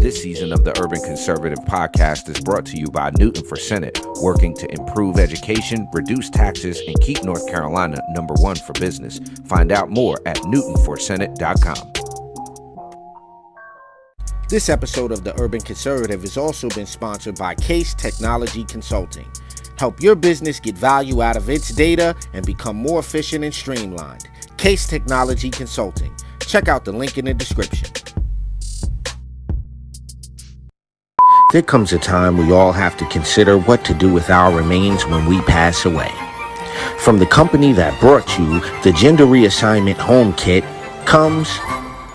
This season of the Urban Conservative Podcast is brought to you by Newton for Senate, working to improve education, reduce taxes, and keep North Carolina #1 for business. Find out more at newtonforsenate.com. This episode of the Urban Conservative has also been sponsored by Case Technology Consulting. Help your business get value out of its data and become more efficient and streamlined. Case Technology Consulting. Check out the link in the description. There comes a time we all have to consider what to do with our remains when we pass away. From the company that brought you the Gender Reassignment Home Kit comes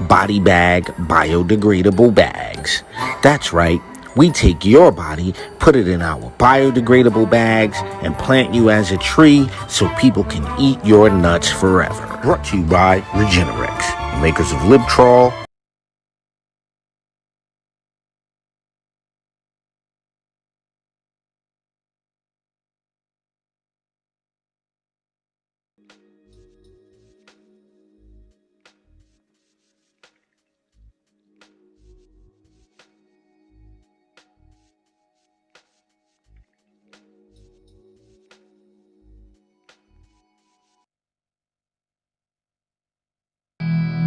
Body Bag Biodegradable Bags. That's right. We take your body, put it in our biodegradable bags, and plant you as a tree so people can eat your nuts forever. Brought to you by Regenerex, makers of Libtrol.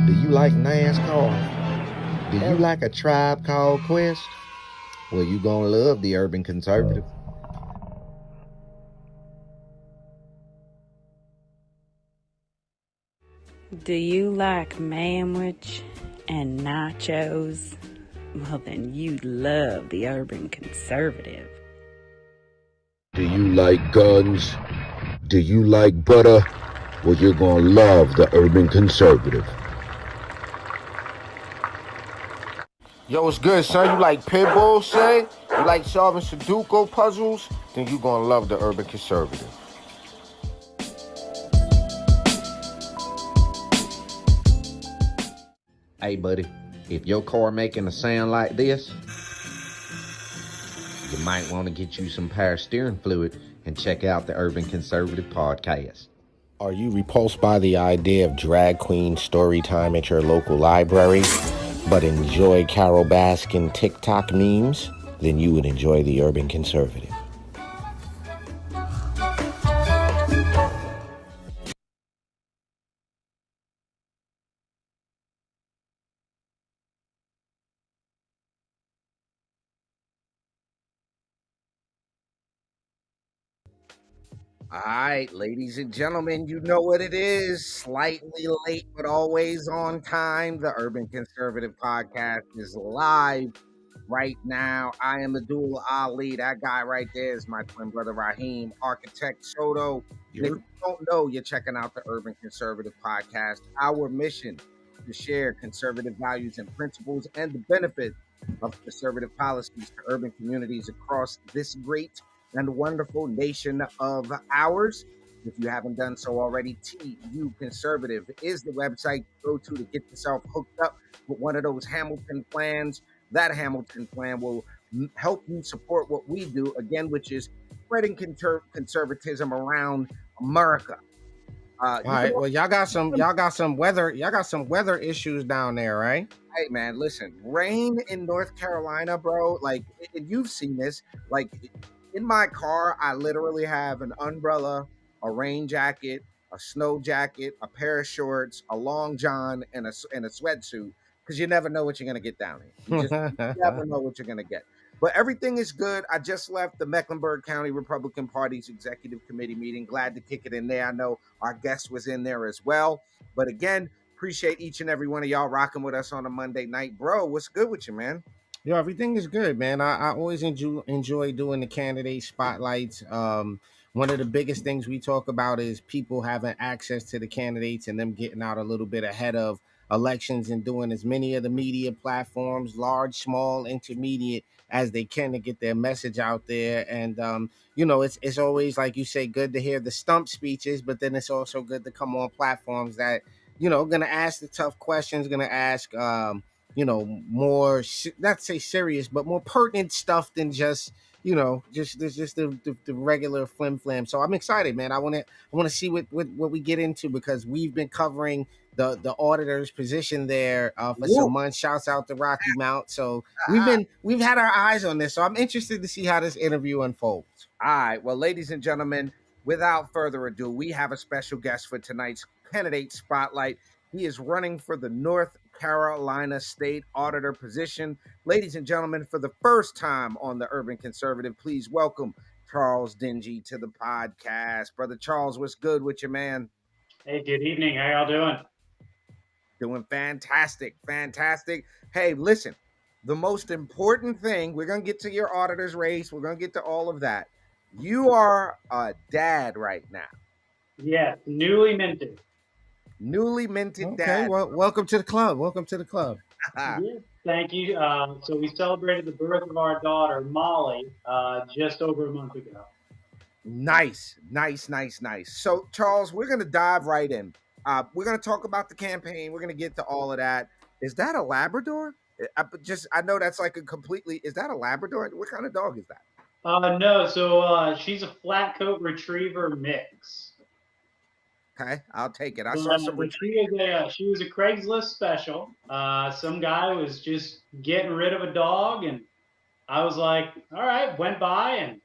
Do you like NASCAR? Do you like A Tribe Called Quest? Well, you gonna love the Urban Conservative. Do you like manwich and nachos? Well, then you'd love the Urban Conservative. Do you like guns? Do you like butter? Well, you're gonna love the Urban Conservative. Yo, what's good, son? You like pit bulls, say? You like solving Sudoku puzzles? Then you gonna love the Urban Conservative. Hey, buddy, if your car making a sound like this, you might want to get you some power steering fluid and check out the Urban Conservative Podcast. Are you repulsed by the idea of drag queen story time at your local library, but enjoy Carol Baskin TikTok memes? Then you would enjoy the Urban Conservative. All right, ladies and gentlemen, you know what it is. Slightly late, but always on time. The Urban Conservative Podcast is live right now. I am Abdul Ali. That guy right there is my twin brother Raheem, Architect Soto. And if you don't know, you're checking out the Urban Conservative Podcast. Our mission to share conservative values and principles and the benefits of conservative policies to urban communities across this great and wonderful nation of ours. If you haven't done so already, TU Conservative is the website to go to get yourself hooked up with one of those Hamilton plans. That Hamilton plan will help you support what we do, again, which is spreading conservatism around America. All right. Well, y'all got some weather issues down there, right? Hey man, listen, rain in North Carolina, bro. Like, and you've seen this. Like, in my car, I literally have an umbrella, a rain jacket, a snow jacket, a pair of shorts, a long john, and a sweatsuit, because you never know what you're gonna get down here. You never know what you're gonna get. But everything is good. I just left the Mecklenburg County Republican Party's executive committee meeting. Glad to kick it in there. I know our guest was in there as well. But again, appreciate each and every one of y'all rocking with us on a Monday night. Bro, what's good with you, man? Yo, everything is good, man. I always enjoy doing the candidate spotlights. One of the biggest things we talk about is people having access to the candidates and them getting out a little bit ahead of elections and doing as many of the media platforms, large, small, intermediate, as they can to get their message out there. And it's always, like you say, good to hear the stump speeches, but then it's also good to come on platforms that gonna ask the tough questions, gonna ask more not to say serious, but more pertinent stuff than just the regular flim flam. So I'm excited, man. I want to see what we get into, because we've been covering the auditor's position there for Woo. some months. Shouts out to Rocky Mount. So Ah, we've had our eyes on this. So I'm interested to see how this interview unfolds. all right. Well, ladies and gentlemen, without further ado, we have a special guest for tonight's candidate spotlight. He is running for the North Carolina State Auditor position. Ladies and gentlemen, for the first time on the Urban Conservative, please welcome Charles Dingee to the podcast. Brother Charles, what's good with you, man? Hey, good evening. How y'all doing? Doing fantastic. Fantastic. Hey, listen, the most important thing, we're going to get to your auditor's race. We're going to get to all of that. You are a dad right now. Yes, newly minted. Newly minted Okay, dad. well, welcome to the club. Welcome to the club. Yes, thank you. So we celebrated the birth of our daughter, Molly, just over a month ago. Nice. So, Charles, we're going to dive right in. We're going to talk about the campaign. We're going to get to all of that. Is that a Labrador? I know that's like is that a Labrador? What kind of dog is that? No, so she's a flat coat retriever mix. Okay, I'll take it. I saw some. She was a Craigslist special. Some guy was just getting rid of a dog, and I was like, all right, went by, and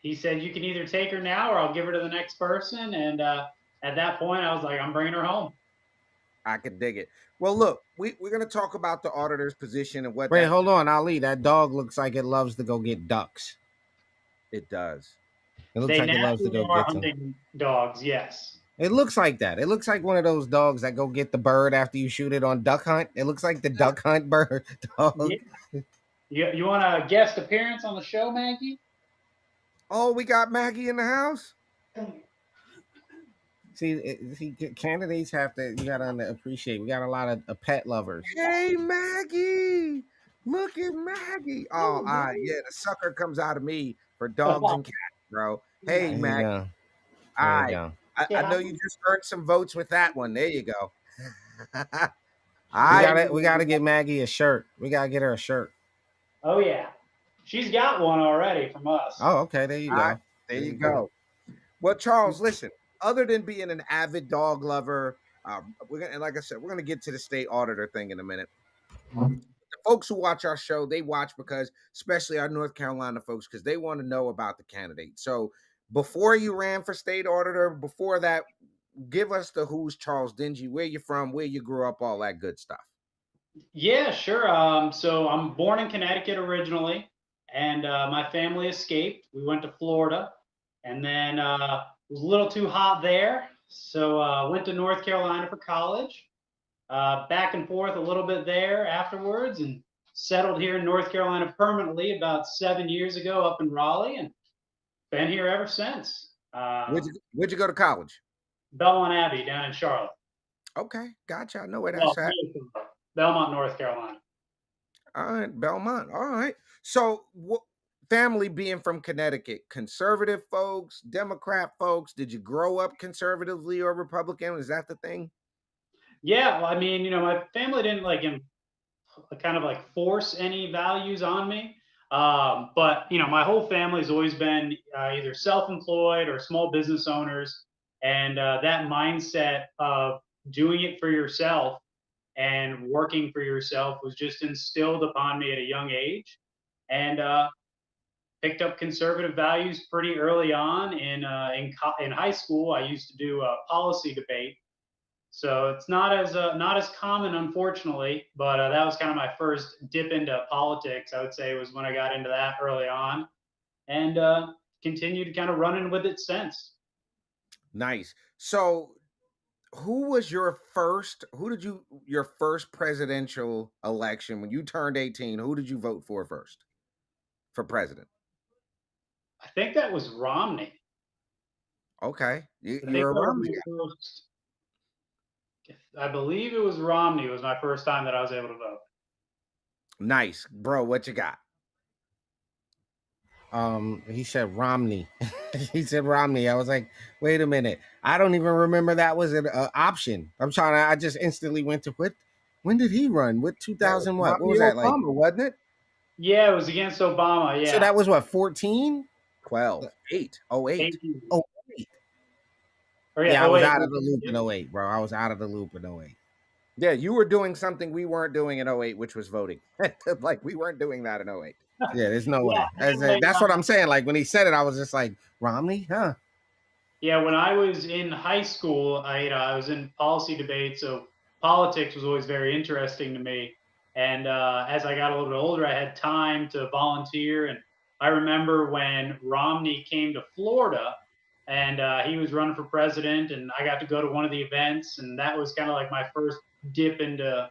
he said, you can either take her now or I'll give her to the next person. And at that point, I was like, I'm bringing her home. I could dig it. Well, look, we're going to talk about the auditor's position and what. Wait, hold on, Ali. That dog looks like it loves to go get ducks. It does. It looks like it loves to go get hunting dogs. Yes. It looks like that. It looks like one of those dogs that go get the bird after you shoot it on duck hunt. It looks like the duck hunt bird dog. Yeah. You want a guest appearance on the show, Maggie? Oh, we got Maggie in the house. See, candidates have to. You gotta appreciate. We got a lot of pet lovers. Hey, Maggie! Look at Maggie. Oh, yeah, the sucker comes out of me for dogs and cats, bro. Hey, Maggie. I know you just earned some votes with that one. There you go. We gotta get Maggie a shirt. We gotta get her a shirt. Oh yeah, she's got one already from us. Oh, okay. There you go. There you go. Well, Charles, listen. Other than being an avid dog lover, like I said, we're gonna get to the state auditor thing in a minute. The folks who watch our show, they watch because, especially our North Carolina folks, because they want to know about the candidate. So before you ran for state auditor, before that, give us the who's Charles Dingee, where you from, where you grew up, all that good stuff. Yeah, sure. So I'm born in Connecticut originally, and my family escaped. We went to Florida, and then it was a little too hot there, so went to North Carolina for college. Back and forth a little bit there afterwards, and settled here in North Carolina permanently about 7 years ago up in Raleigh, and been here ever since. Where'd you go to college? Belmont Abbey down in Charlotte. Okay, gotcha. I know where that's at. Belmont, North Carolina. All right, Belmont. All right. So, family being from Connecticut, conservative folks, Democrat folks, did you grow up conservatively or Republican? Is that the thing? Yeah, well, I mean, my family didn't kind of force any values on me. But my whole family's always been either self-employed or small business owners, and that mindset of doing it for yourself and working for yourself was just instilled upon me at a young age, and picked up conservative values pretty early on. In high school, I used to do a policy debate. So it's not as common, unfortunately, but that was kind of my first dip into politics. I would say it was when I got into that early on, and continued kind of running with it since. Nice. So, who was your first presidential election when you turned 18? Who did you vote for first for president? I think that was Romney. Okay, you're a Romney guy. I believe it was Romney. It was my first time that I was able to vote. Nice, bro. What you got? He said Romney. He said Romney. I was like, wait a minute. I don't even remember that was an option. I just instantly went to what? When did he run? What 2000? What was that like? Wasn't it? Yeah, it was against Obama. Yeah. So that was what 14? 12, 8, 08. 18. Oh, Or Yeah, I oh was wait, out of the loop in '08, bro. I was out of the loop in '08. Yeah, you were doing something we weren't doing in '08, which was voting. Like we weren't doing that in '08. Yeah, there's no yeah, way. That's what I'm saying. Like when he said it, I was just like, Romney, huh? yeah. When I was in high school, I was in policy debate, so politics was always very interesting to me. And as I got a little bit older, I had time to volunteer. And I remember when Romney came to Florida, and he was running for president, and I got to go to one of the events, and that was kind of like my first dip into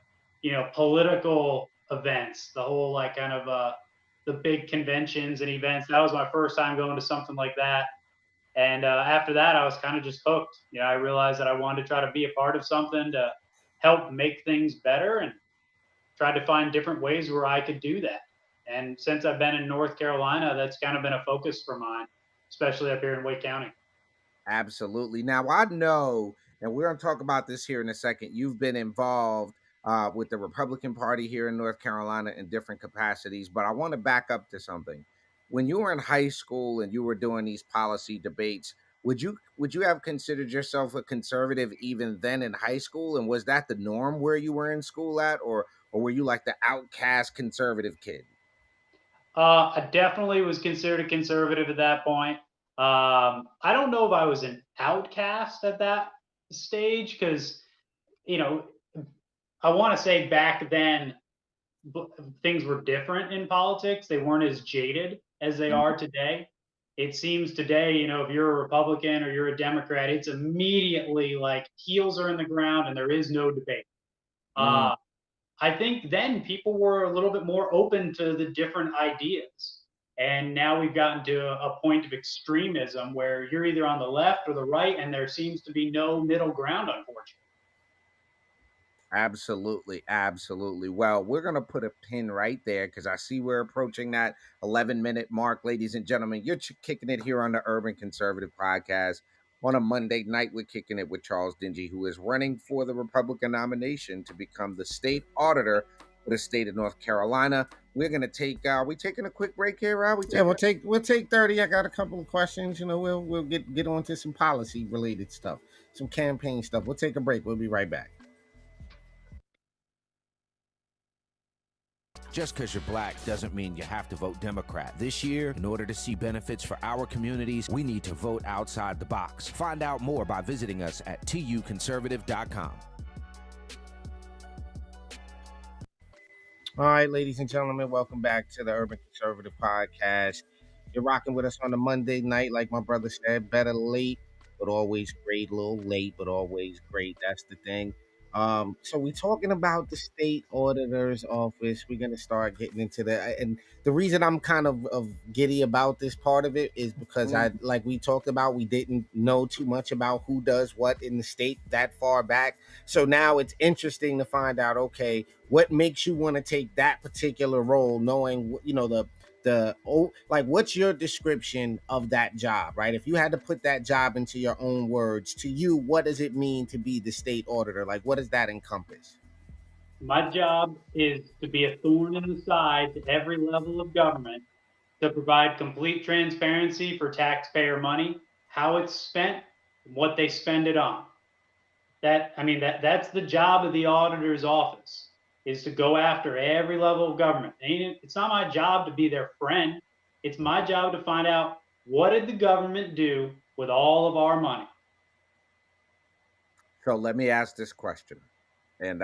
political events. The whole like kind of the big conventions and events. That was my first time going to something like that. And after that, I was kind of just hooked. I realized that I wanted to try to be a part of something to help make things better, and tried to find different ways where I could do that. And since I've been in North Carolina, that's kind of been a focus for mine, especially up here in Wake County. Absolutely. Now I know, and we're going to talk about this here in a second. You've been involved with the Republican Party here in North Carolina in different capacities, but I want to back up to something. When you were in high school and you were doing these policy debates, would you have considered yourself a conservative even then in high school? And was that the norm where you were in school at, or were you like the outcast conservative kid? I definitely was considered a conservative at that point. I don't know if I was an outcast at that stage because, you know, I want to say back then things were different in politics. They weren't as jaded as they are today. It seems today, if you're a Republican or you're a Democrat, it's immediately like heels are in the ground and there is no debate. Mm. I think then people were a little bit more open to the different ideas. And now we've gotten to a point of extremism where you're either on the left or the right, and there seems to be no middle ground, unfortunately. Absolutely, absolutely. Well, we're going to put a pin right there because I see we're approaching that 11-minute mark, ladies and gentlemen. You're kicking it here on the Urban Conservative Podcast. On a Monday night, we're kicking it with Charles Dingee, who is running for the Republican nomination to become the state auditor for the state of North Carolina. We're going to take, are we taking a quick break here, Rob? Yeah, we'll take 30. I got a couple of questions. We'll get on to some policy related stuff, some campaign stuff. We'll take a break. We'll be right back. Just because you're black doesn't mean you have to vote Democrat. This year, in order to see benefits for our communities, we need to vote outside the box. Find out more by visiting us at tuconservative.com. All right, ladies and gentlemen, welcome back to the Urban Conservative Podcast. You're rocking with us on a Monday night, like my brother said, better late, but always great. A little late, but always great. That's the thing. So we're talking about the state auditor's office. We're gonna start getting into and the reason I'm kind of giddy about this part of it is because like we talked about, we didn't know too much about who does what in the state that far back. So now it's interesting to find out, okay, what makes you want to take that particular role, knowing like what's your description of that job, right? If you had to put that job into your own words, to you, what does it mean to be the state auditor? Like, what does that encompass? My job is to be a thorn in the side to every level of government to provide complete transparency for taxpayer money, how it's spent, and what they spend it on. That's the job of the auditor's office, is to go after every level of government. It's not my job to be their friend. It's my job to find out, what did the government do with all of our money? So let me ask this question. And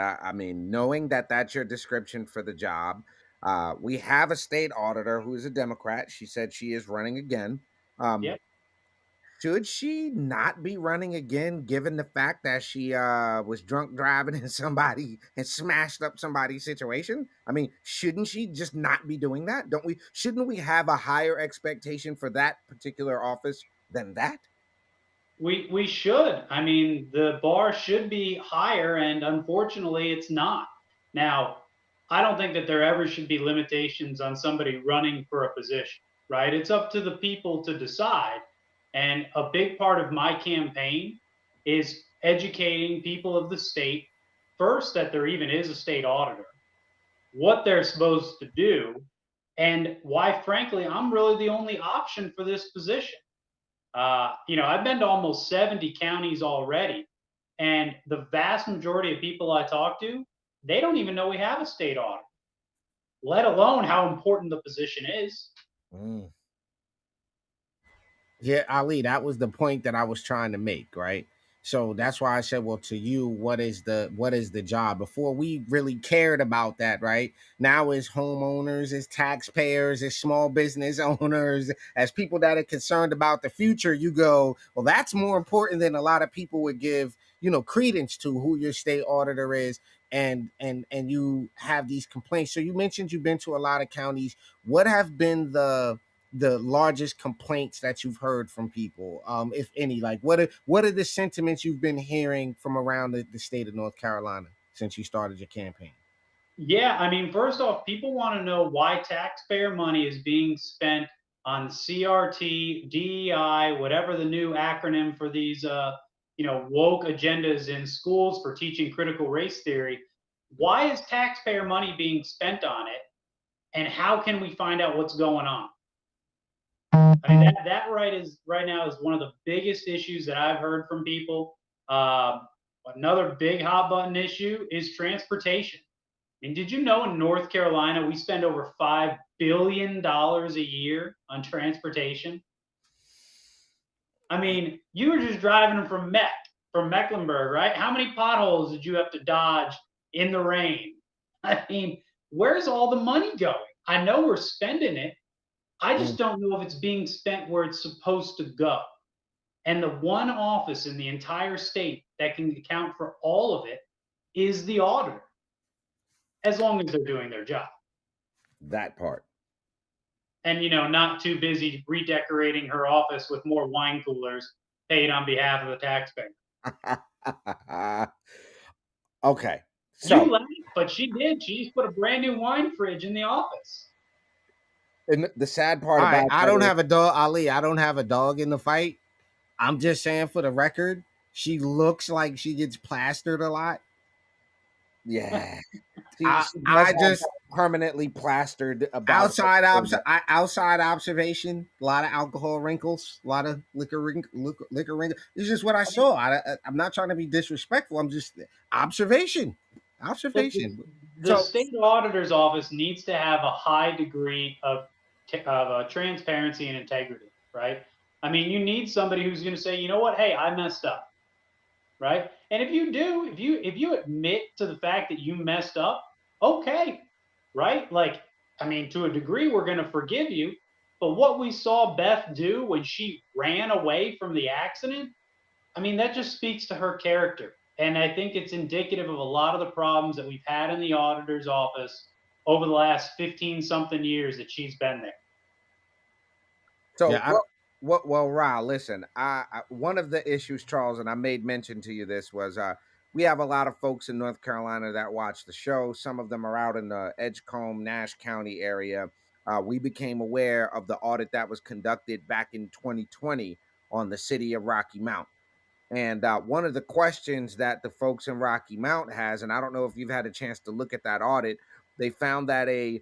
knowing that that's your description for the job, we have a state auditor who is a Democrat. She said she is running again. Yep. Should she not be running again, given the fact that she was drunk driving in somebody and smashed up somebody's situation? I mean, shouldn't she just not be doing that? Don't we? Shouldn't we have a higher expectation for that particular office than that? We should. The bar should be higher, and unfortunately, it's not. Now, I don't think that there ever should be limitations on somebody running for a position, right? It's up to the people to decide. And a big part of my campaign is educating people of the state, first, that there even is a state auditor, what they're supposed to do, and why, frankly, I'm really the only option for this position. I've been to almost 70 counties already, and the vast majority of people I talk to, they don't even know we have a state auditor, let alone how important the position is. Mm. Yeah, Ali, that was the point that I was trying to make, right? So that's why I said, well, to you, what is the job? Before we really cared about that, right? Now as homeowners, as taxpayers, as small business owners, as people that are concerned about the future, you go, well, that's more important than a lot of people would give, credence to who your state auditor is. And you have these complaints. So you mentioned you've been to a lot of counties. What have been the largest complaints that you've heard from people, if any? Like, what are the sentiments you've been hearing from around the state of North Carolina since you started your campaign? Yeah, I mean, first off, people want to know why taxpayer money is being spent on CRT, DEI, whatever the new acronym for these, woke agendas in schools for teaching critical race theory. Why is taxpayer money being spent on it, and how can we find out what's going on? I mean, that right now is one of the biggest issues that I've heard from people. Another big hot button issue is transportation. And did you know in North Carolina we spend over $5 billion a year on transportation? I mean, you were just driving from Mecklenburg, right? How many potholes did you have to dodge in the rain? I mean, where's all the money going? I know we're spending it. I just Mm. don't know if it's being spent where it's supposed to go. And the one office in the entire state that can account for all of it is the auditor, as long as they're doing their job. That part. And not too busy redecorating her office with more wine coolers paid on behalf of the taxpayer. Okay. You So, laugh, but she did. She just put a brand new wine fridge in the office. and the sad part All right, about I that don't is, have a dog, Ali. I don't have a dog in the fight. I'm just saying, for the record, she looks like she gets plastered a lot. yeah, I she does I have just permanently plastered about her shoulder. outside observation, a lot of alcohol wrinkles, a lot of liquor wrinkles. It's just what I saw. I'm not trying to be disrespectful. I'm just observation. The, Observation. the So state auditor's office needs to have a high degree of transparency and integrity, right? I mean, you need somebody who's going to say, you know what, hey, I messed up, right? And if you do, if you admit to the fact that you messed up, okay, right? Like, I mean, to a degree, we're going to forgive you. But what we saw Beth do when she ran away from the accident, I mean, that just speaks to her character. And I think it's indicative of a lot of the problems that we've had in the auditor's office over the last 15 something years that she's been there. So yeah, well, Ra, listen, one of the issues, Charles, and I made mention to you this was we have a lot of folks in North Carolina that watch the show. Some of them are out in the Edgecombe, Nash County area. We became aware of the audit that was conducted back in 2020 on the city of Rocky Mount. And one of the questions that the folks in Rocky Mount has, and I don't know if you've had a chance to look at that audit, they found that a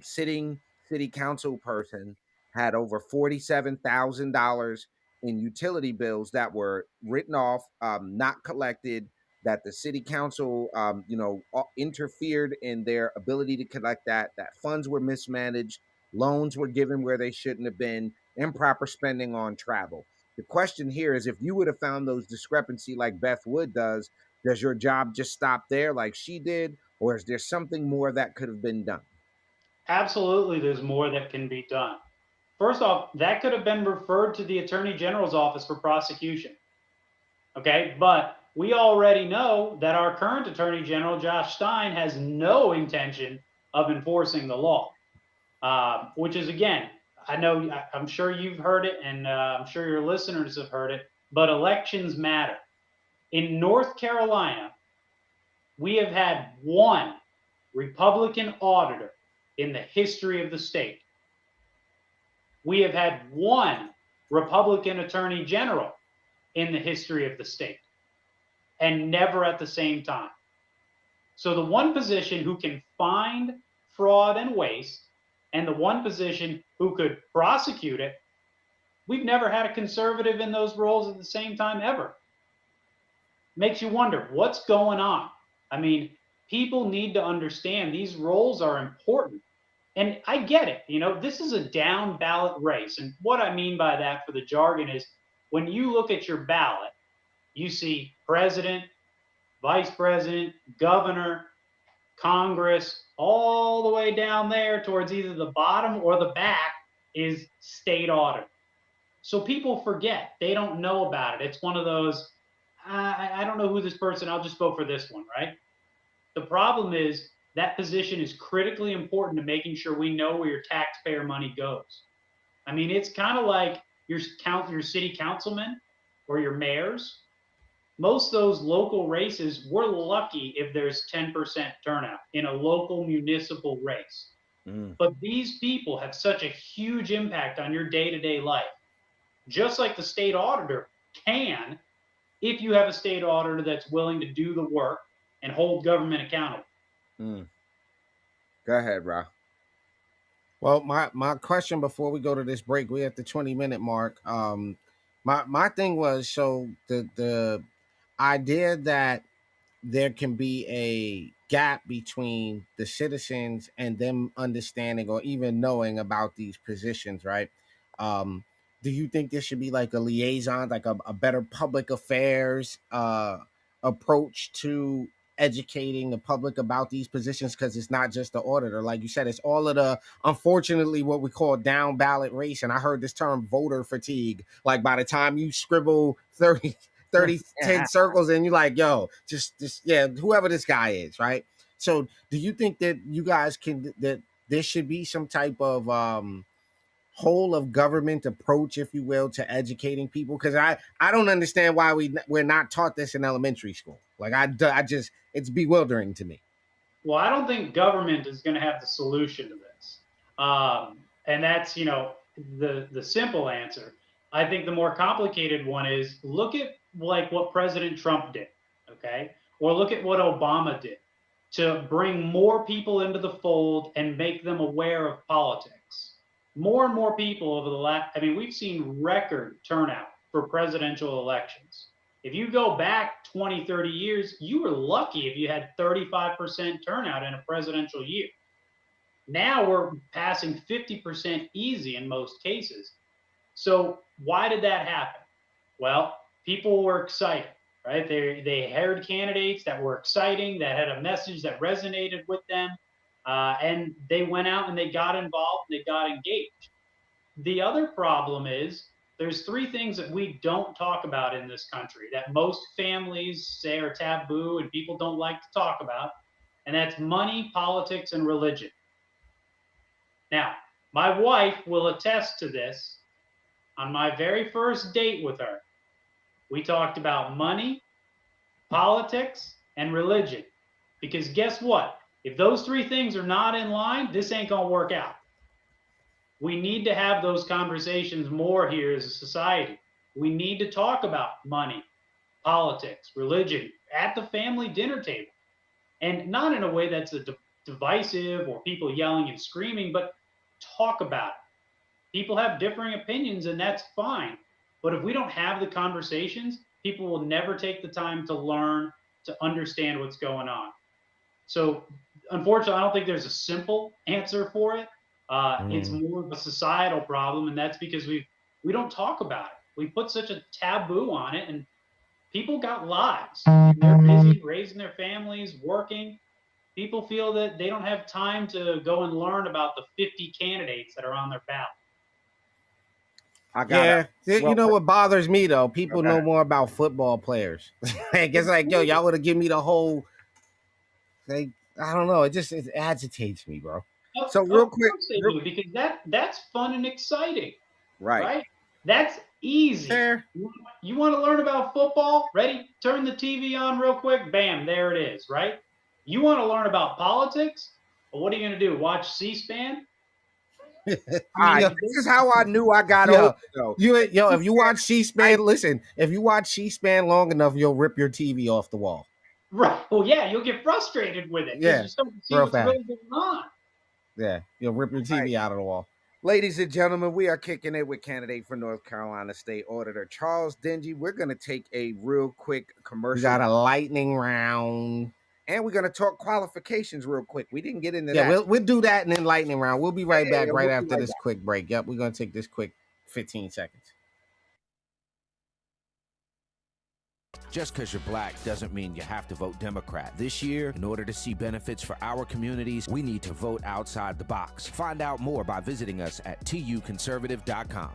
sitting city council person had over $47,000 in utility bills that were written off, not collected. That the city council, interfered in their ability to collect that. That funds were mismanaged, loans were given where they shouldn't have been, improper spending on travel. The question here is, if you would have found those discrepancy like Beth Wood does your job just stop there like she did, or is there something more that could have been done? Absolutely, there's more that can be done. First off, that could have been referred to the Attorney General's office for prosecution. Okay, but we already know that our current Attorney General, Josh Stein, has no intention of enforcing the law, which is, again, I'm sure you've heard it, and I'm sure your listeners have heard it, but elections matter. In North Carolina, we have had one Republican auditor in the history of the state. We have had one Republican Attorney General in the history of the state, and never at the same time. So the one position who can find fraud and waste, and the one position who could prosecute it, We've never had a conservative in those roles at the same time ever. Makes you wonder what's going on. I mean, people need to understand these roles are important. And I get it. This is a down ballot race. And what I mean by that for the jargon is when you look at your ballot, you see president, vice president, governor, Congress, all the way down there towards either the bottom or the back is state auditor. So people forget. They don't know about it. It's one of those, I don't know who this person, I'll just vote for this one, right? The problem is that position is critically important to making sure we know where your taxpayer money goes. I mean, it's kind of like your city councilmen or your mayors. Most of those local races, we're lucky if there's 10% turnout in a local municipal race. But these people have such a huge impact on your day-to-day life. Just like the state auditor can, if you have a state auditor that's willing to do the work and hold government accountable. Go ahead, Rob. Well, my question before we go to this break, we're at the 20-minute mark. My thing was, so the idea that there can be a gap between the citizens and them understanding or even knowing about these positions, right? Do you think there should be like a liaison, like a better public affairs approach to educating the public about these positions? Because it's not just the auditor, like you said, it's all of the, unfortunately, what we call down ballot race. And I heard this term voter fatigue. Like by the time you scribble 10 circles and you're like, yo, just yeah, whoever this guy is, right? So do you think that you guys that there should be some type of whole of government approach, if you will, to educating people? Because I don't understand why we're not taught this in elementary school. Like I just, it's bewildering to me. Well, I don't think government is going to have the solution to this, and that's the simple answer. I think the more complicated one is look at like what President Trump did, okay, or look at what Obama did to bring more people into the fold and make them aware of politics. More and more people over the last, we've seen record turnout for presidential elections. If you go back 20, 30 years, you were lucky if you had 35% turnout in a presidential year. Now we're passing 50% easy in most cases. So why did that happen? Well, people were excited, right? They heard candidates that were exciting, that had a message that resonated with them. And they went out and they got involved, and they got engaged. The other problem is there's three things that we don't talk about in this country that most families say are taboo and people don't like to talk about, and that's money, politics, and religion. Now, my wife will attest to this. On my very first date with her, we talked about money, politics, and religion. Because guess what? If those three things are not in line, this ain't going to work out. We need to have those conversations more here as a society. We need to talk about money, politics, religion at the family dinner table. And not in a way that's divisive or people yelling and screaming, but talk about it. People have differing opinions, and that's fine. But if we don't have the conversations, people will never take the time to learn, to understand what's going on. So, unfortunately, I don't think there's a simple answer for it. It's more of a societal problem, and that's because we don't talk about it. We put such a taboo on it, and people got lives. They're busy raising their families, working. People feel that they don't have time to go and learn about the 50 candidates that are on their ballot. You know what bothers me though? People know more about football players. It's like, yo, y'all would have given me the whole. Like, I don't know. It agitates me, bro. So real quick, because that's fun and exciting, right? That's easy. Fair. You want to learn about football? Ready? Turn the TV on real quick. Bam, there it is. Right? You want to learn about politics? Well, what are you going to do? Watch C-SPAN? This is how I knew I got old. If you watch C-SPAN, listen. If you watch C-SPAN long enough, you'll rip your TV off the wall. Right. Well, yeah, you'll get frustrated with it. Yeah. You start to see what's really going on. Yeah, you'll rip your TV out of the wall. Ladies and gentlemen, we are kicking it with candidate for North Carolina State Auditor Charles Dingee. We're going to take a real quick commercial. We got a lightning round. And we're going to talk qualifications real quick. We didn't get into Yeah, that. we'll do that and then lightning round. We'll be right back we'll after this quick break. Yep, we're going to take this quick 15 seconds. Just because you're black doesn't mean you have to vote Democrat. This year, in order to see benefits for our communities, we need to vote outside the box. Find out more by visiting us at tuconservative.com.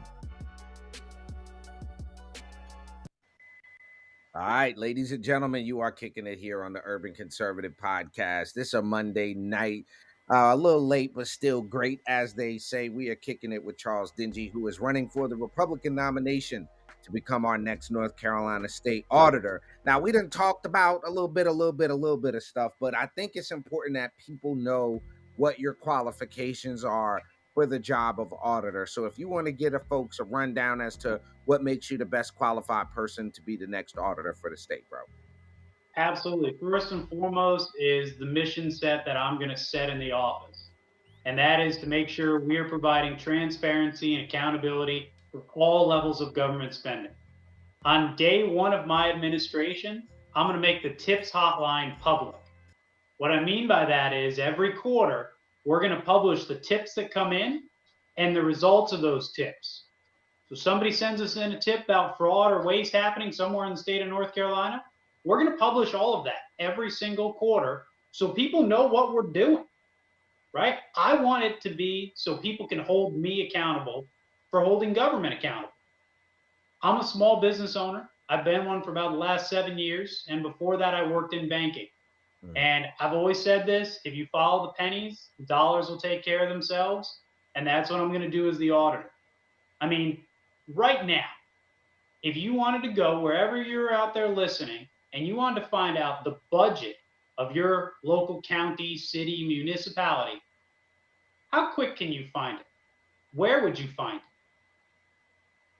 All right, ladies and gentlemen, you are kicking it here on the Urban Conservative Podcast. This is a Monday night, a little late, but still great, as they say. We are kicking it with Charles Dingee, who is running for the Republican nomination to become our next North Carolina State Auditor. Now, we done talked about a little bit of stuff, but I think it's important that people know what your qualifications are for the job of auditor. So if you want to give folks a rundown as to what makes you the best qualified person to be the next auditor for the state, bro. Absolutely. First and foremost is the mission set that I'm going to set in the office. And that is to make sure we are providing transparency and accountability for all levels of government spending. On day one of my administration, I'm going to make the TIPS hotline public. What I mean by that is every quarter, we're going to publish the tips that come in and the results of those tips. So somebody sends us in a tip about fraud or waste happening somewhere in the state of North Carolina, we're going to publish all of that every single quarter so people know what we're doing, right? I want it to be so people can hold me accountable for holding government accountable. I'm a small business owner. I've been one for about the last 7 years. And before that, I worked in banking. And I've always said this, if you follow the pennies, the dollars will take care of themselves. And that's what I'm going to do as the auditor. I mean, right now, if you wanted to go wherever you're out there listening and you wanted to find out the budget of your local county, city, municipality, how quick can you find it? Where would you find it?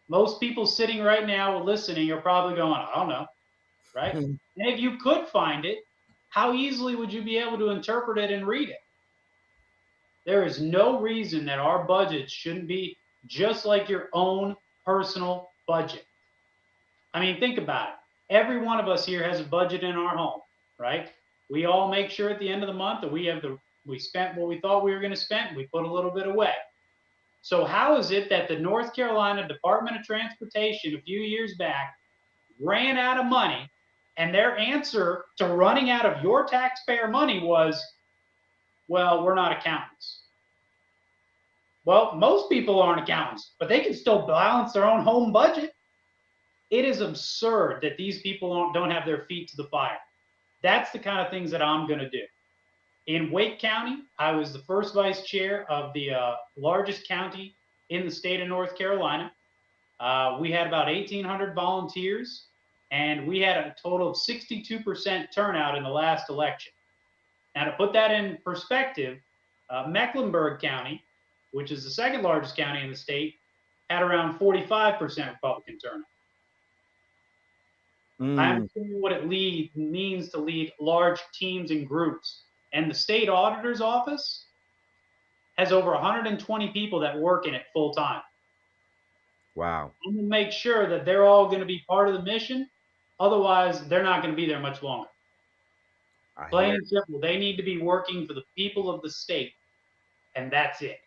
Most people sitting right now listening are probably going, I don't know, right? And if you could find it, how easily would you be able to interpret it and read it? There is no reason that our budgets shouldn't be just like your own personal budget. I mean, think about it. Every one of us here has a budget in our home, right? We all make sure at the end of the month that we spent what we thought we were going to spend. We put a little bit away. So how is it that the North Carolina Department of Transportation a few years back ran out of money, and their answer to running out of your taxpayer money was, well, we're not accountants. Well, most people aren't accountants, but they can still balance their own home budget. It is absurd that these people don't have their feet to the fire. That's the kind of things that I'm going to do. In Wake County, I was the first vice chair of the largest county in the state of North Carolina. We had about 1,800 volunteers, and we had a total of 62% turnout in the last election. Now, to put that in perspective, Mecklenburg County, which is the second largest county in the state, had around 45% Republican turnout. I understand what it means to lead large teams and groups. And the state auditor's office has over 120 people that work in it full time. Wow. I'm going to make sure that they're all going to be part of the mission. Otherwise, they're not going to be there much longer. Plain and simple. They need to be working for the people of the state. And that's it.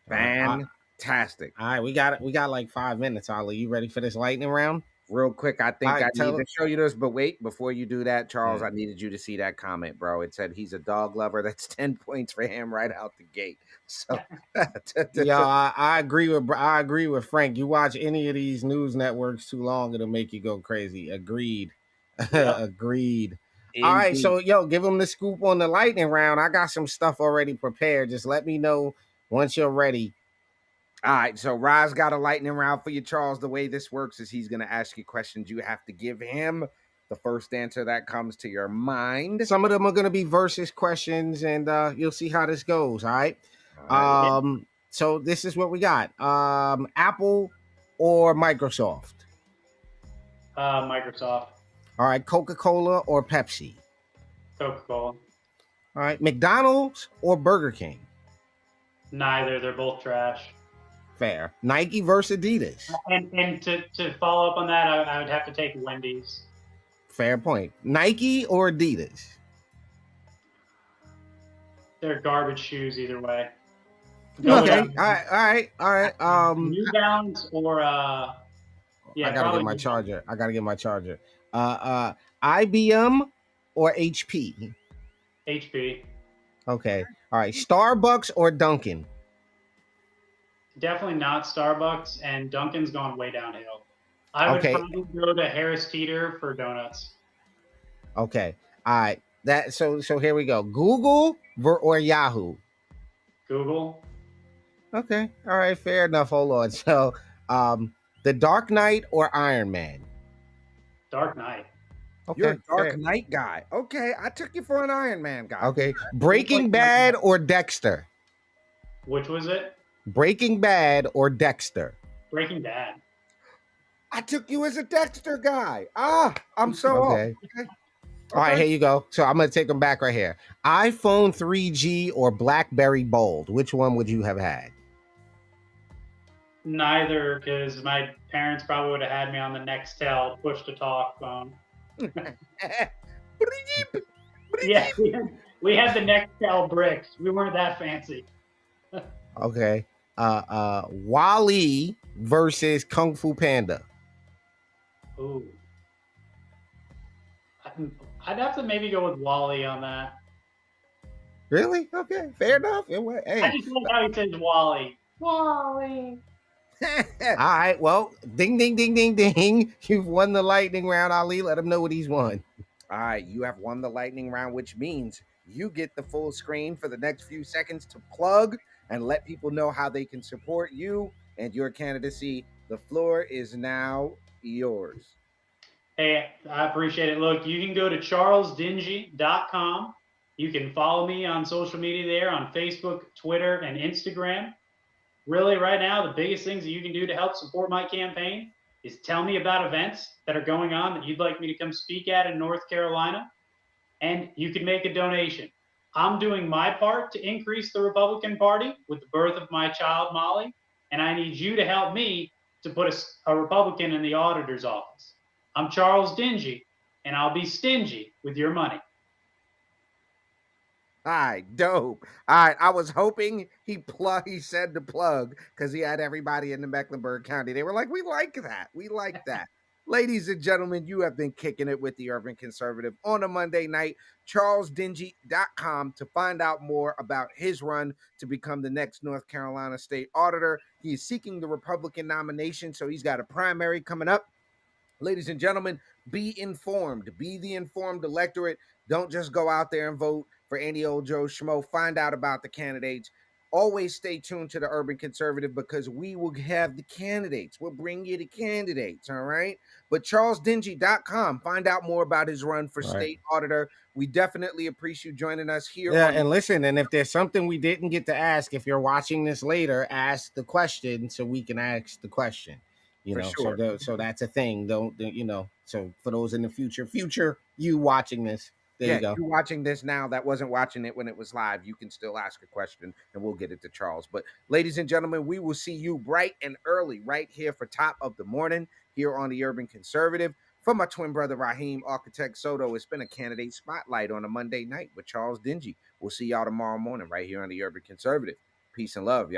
Fantastic. All right, we got like 5 minutes, Ollie. You ready for this lightning round? Real quick, I think I need to show you this, but wait, before you do that, Charles, I needed you to see that comment, bro. It said he's a dog lover. That's 10 points for him right out the gate. So, I agree with Frank. You watch any of these news networks too long, it'll make you go crazy. Agreed. Agreed. Indeed. All right, so give him the scoop on the lightning round. I got some stuff already prepared. Just let me know once you're ready. All right, so Roz got a lightning round for you, Charles. The way this works is he's going to ask you questions. You have to give him the first answer that comes to your mind. Some of them are going to be versus questions, and you'll see how this goes, all right? So this is what we got. Apple or Microsoft? Microsoft. All right, Coca-Cola or Pepsi? Coca-Cola. All right, McDonald's or Burger King? Neither. They're both trash. Fair. Nike versus Adidas. And to follow up on that, I would have to take Wendy's. Fair point. Nike or Adidas? They're garbage shoes either way. Okay. All right. New Balance or yeah, I gotta get my charger. I gotta get my charger. IBM or HP? HP. Okay. All right. Starbucks or Dunkin'? Definitely not Starbucks, and Dunkin's gone way downhill. I would probably go to Harris Teeter for donuts. Okay. All right. So here we go. Google or Yahoo? Google. Okay. All right. Fair enough. Hold on. So, The Dark Knight or Iron Man? Dark Knight. Okay. You're a Dark Knight guy. Okay, I took you for an Iron Man guy. Okay. Breaking Bad or Dexter? Which was it? Breaking Bad or Dexter? Breaking Bad. I took you as a Dexter guy. I'm so okay. All right, here you go. So I'm gonna take them back right here. iPhone 3G or BlackBerry Bold? Which one would you have had? Neither, because my parents probably would have had me on the Nextel push to talk phone. Yeah, we had the Nextel bricks. We weren't that fancy. Okay. Wall-E versus Kung Fu Panda. Ooh. I'd have to maybe go with Wally on that. Really? Okay, fair enough. Hey. I just like how he says Wally. Wally. All right, well, ding, ding, ding, ding, ding. You've won the lightning round, Ali. Let him know what he's won. All right, you have won the lightning round, which means you get the full screen for the next few seconds to plug and let people know how they can support you and your candidacy. The floor is now yours. Hey, I appreciate it. Look, you can go to charlesdingee.com. You can follow me on social media there on Facebook, Twitter, and Instagram. Really, right now, the biggest things that you can do to help support my campaign is tell me about events that are going on that you'd like me to come speak at in North Carolina, and you can make a donation. I'm doing my part to increase the Republican Party with the birth of my child, Molly, and I need you to help me to put a Republican in the auditor's office. I'm Charles Dingee, and I'll be stingy with your money. All right, dope. All right, I was hoping he said to plug because he had everybody in the Mecklenburg County. They were like, we like that. We like that. Ladies and gentlemen, you have been kicking it with the Urban Conservative on a Monday night. CharlesDingee.com to find out more about his run to become the next North Carolina State Auditor. He is seeking the Republican nomination, so he's got a primary coming up. Ladies and gentlemen, be informed. Be the informed electorate. Don't just go out there and vote for any old Joe Schmo. Find out about the candidates. Always stay tuned to the Urban Conservative because we will have the candidates. We'll bring you the candidates, all right? But CharlesDingee.com, find out more about his run for State Auditor. We definitely appreciate you joining us here. Yeah, and listen, and if there's something we didn't get to ask, if you're watching this later, ask the question so we can ask the question. You know, sure. So that's a thing. Don't you know? So for those in the future, you watching this, there you go. You watching this now that wasn't watching it when it was live, you can still ask a question and we'll get it to Charles. But ladies and gentlemen, we will see you bright and early right here for Top of the Morning here on the Urban Conservative. For my twin brother Raheem, Architect Soto, it's been a candidate spotlight on a Monday night with Charles Dingee. We'll see y'all tomorrow morning right here on the Urban Conservative. Peace and love, y'all.